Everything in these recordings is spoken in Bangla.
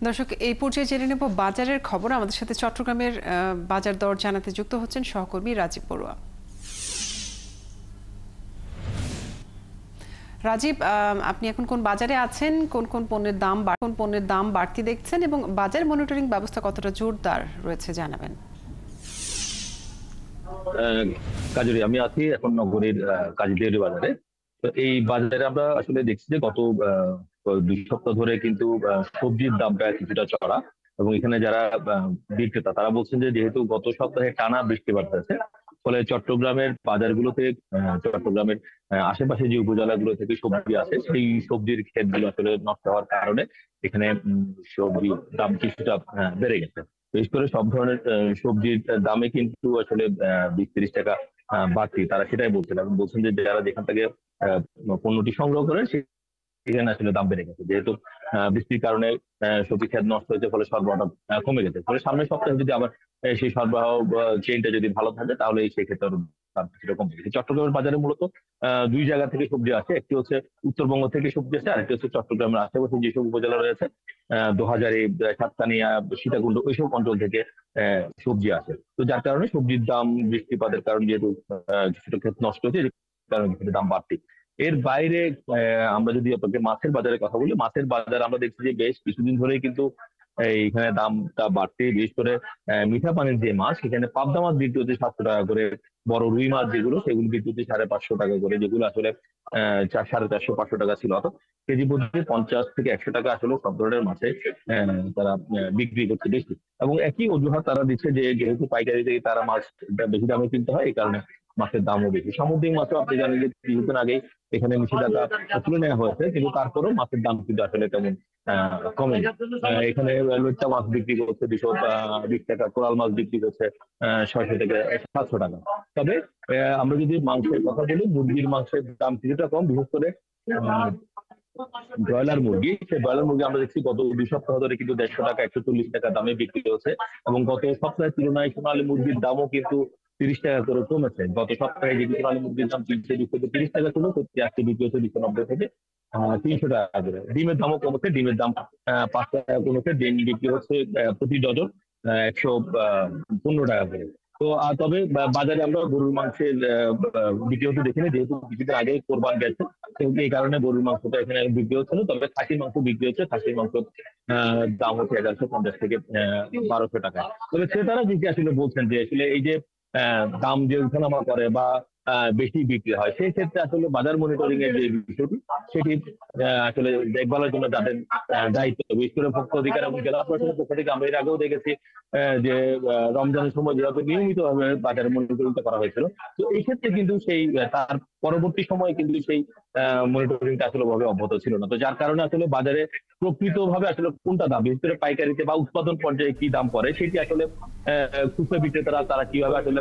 দর্শক, এই পর্যায়ে জেনে নেব বাজারের খবর। আমাদের সাথে চট্টগ্রামের বাজার দর জানাতে যুক্ত হচ্ছেন সহকর্মী রাজীব বড়ুয়া। রাজীব, আপনি এখন কোন বাজারে আছেন? কোন কোন পণ্যের দাম বাড়তি দেখছেন এবং বাজার মনিটরিং ব্যবস্থা কতটা জোরদার রয়েছে জানাবেন। কাজরি, আমি আছি এখন নগরীর কাজীদেউরি বাজারে। তো এই বাজারে আমরা আসলে দেখছি যে গত 2 সপ্তাহ ধরে কিন্তু সবজির দামটা কিছুটা চড়া। এবং এখানে যারা বিক্রেতা তারা বলছেন যে যেহেতু গত সপ্তাহে টানা বৃষ্টিপাত হয়েছে, ফলে চট্টগ্রামের বাজারগুলোতে চট্টগ্রামের আশেপাশে যে উপজেলাগুলো থেকে সবজি আসে সেই সবজির ক্ষেতগুলো আসলে নষ্ট হওয়ার কারণে এখানে সবজির দাম কিছুটা বেড়ে গেছে। বিশেষ করে সব ধরনের সবজির দামে কিন্তু আসলে 20-30 টাকা বাড়তি, তারা সেটাই বলছেন এবং বলছেন যে যারা যেখান থেকে আহ, পণ্যটি সংগ্রহ করেন সেখানে আসলে দাম বেড়ে গেছে। যেহেতু বৃষ্টির কারণে সবজি ক্ষেত নষ্ট হয়েছে, ফলে সরবরাহ কমে গেছে। ফলে সামনের সপ্তাহে যদি আবার সেই সরবরাহ চেইনটা যদি ভালো থাকে তাহলে সেই ক্ষেত্রে আরো দাম কিছুটা কমে গেছে। চট্টগ্রামের বাজারে মূলত 2 জায়গা থেকে সবজি আসে। একটি হচ্ছে উত্তরবঙ্গ থেকে সবজি আসে, আরেকটি হচ্ছে চট্টগ্রামের আশেপাশে যেসব উপজেলা রয়েছে, দোহাজারী, সাতকানিয়া, সীতাকুণ্ড, ওইসব অঞ্চল থেকে সবজি আসে। তো যার কারণে সবজির দাম বৃষ্টিপাতের কারণে যেহেতু কিছুটা ক্ষেত নষ্ট হয়েছে, যে কারণে কিছুটা দাম বাড়তি। এর বাইরে আমরা যদি আপনাকে মাছের বাজারের কথা বলি, মাছের বাজার আমরা দেখছি যে বেশ কিছুদিন ধরেই কিন্তু এইখানে দামটা বাড়তে, বিশেষ করে মিঠা পানির যে মাছ, সেখানে পাবদা মাছ বিক্রি হচ্ছে 700 টাকা করে। বড় রুই মাছ যেগুলো, সেগুলো বিক্রি হচ্ছে 550 টাকা করে, যেগুলো আসলে 450-500 টাকা ছিল। অর্থাৎ কেজি প্রতি 50 থেকে 100 টাকা আসলে সব ধরনের মাছে তারা বিক্রি করতে বেশি। এবং একই অজুহাত তারা দিচ্ছে যে যেহেতু পাইকারি থেকে তারা মাছ বেশি দামে কিনতে হয়, এই কারণে মাছের দামও বেশি। সামুদ্রিক মাছও আপনি জানেন যে কিছুদিন আগেই এখানে নিষেধাজ্ঞা তুলে নেওয়া হয়েছে, কিন্তু তারপরেও মাছের দাম কিন্তু আসলে তেমন কমে। এখানে লইট্টা মাছ বিক্রি করছে 220 টাকা, কোরাল মাছ বিক্রি করছে 600 থেকে 700 টাকা। তবে আমরা যদি মাংসের কথা বলি, মুরগির মাংসের দাম কিছুটা কম। বিশেষ করে আহ, ব্রয়লার মুরগি, সেই ব্রয়লার মুরগি আমরা দেখছি গত 2 সপ্তাহ ধরে কিন্তু 150 টাকা, 140 টাকা দামে বিক্রি হচ্ছে। এবং গত সপ্তাহের তুলনায় সোনালী মুরগির দামও কিন্তু 30 টাকা করে কমেছে। গত সপ্তাহে যে সোনালী মুরগির দাম 320 থেকে 30 টাকা ছিল, তো আজকে বিক্রি হচ্ছে 290 থেকে 300 টাকা করে। ডিমের দামও কমেছে, ডিমের দাম 5 টাকা কমেছে। ডিম বিক্রি হচ্ছে প্রতি ডজন 115 টাকা করে। তো তবে বাজারে আমরা গরুর মাংসের বিক্রি হতে দেখিনি, যেহেতু কিছুদিন আগে কোরবান গেছে, কিন্তু এই কারণে গরুর মাংসটা এখানে বিক্রি হচ্ছে না। তবে খাসির মাংস বিক্রি হচ্ছে। খাসির মাংস দাম হচ্ছে 1150 থেকে 1200 টাকা। তবে ক্রেতারা যেটি আসলে বলছেন যে আসলে এই যে দাম যে উঠানামা করে বা বেশি বিক্রি হয়, সেই ক্ষেত্রে আসলে বাজার মনিটরিং এর যে বিষয়টি, সেটি আসলে দেখভালের জন্য যাদের দায়িত্ব, বিশেষ করে ভোক্তা অধিকার এবং জেলা প্রশাসনের পক্ষ থেকে আমরা এর আগেও দেখেছি যে রমজানের সময় যেভাবে নিয়মিত ভাবে বাজার মনিটরিংটা করা হয়েছিল। তো এই ক্ষেত্রে কিন্তু সেই তার পরবর্তী সময়ে কিন্তু সেই মনিটরিংটা আসলে ভাবে অব্যাহত ছিল না। তো যার কারণে আসলে বাজারে প্রকৃতভাবে আসলে কোনটা দাম, বিশেষ করে পাইকারিতে বা উৎপাদন পর্যায়ে কি দাম পড়ে, সেটি আসলে খুচরা বিক্রেতারা তারা কিভাবে আসলে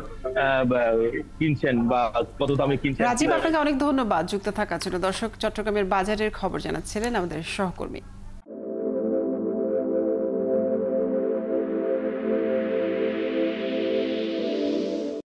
কিনছেন বা কত দামে কিনছেন। রাজীব, আপনাকে অনেক ধন্যবাদ যুক্ত থাকার জন্য। দর্শক, চট্টগ্রামের বাজারের খবর জানাচ্ছিলেন আমাদের সহকর্মী।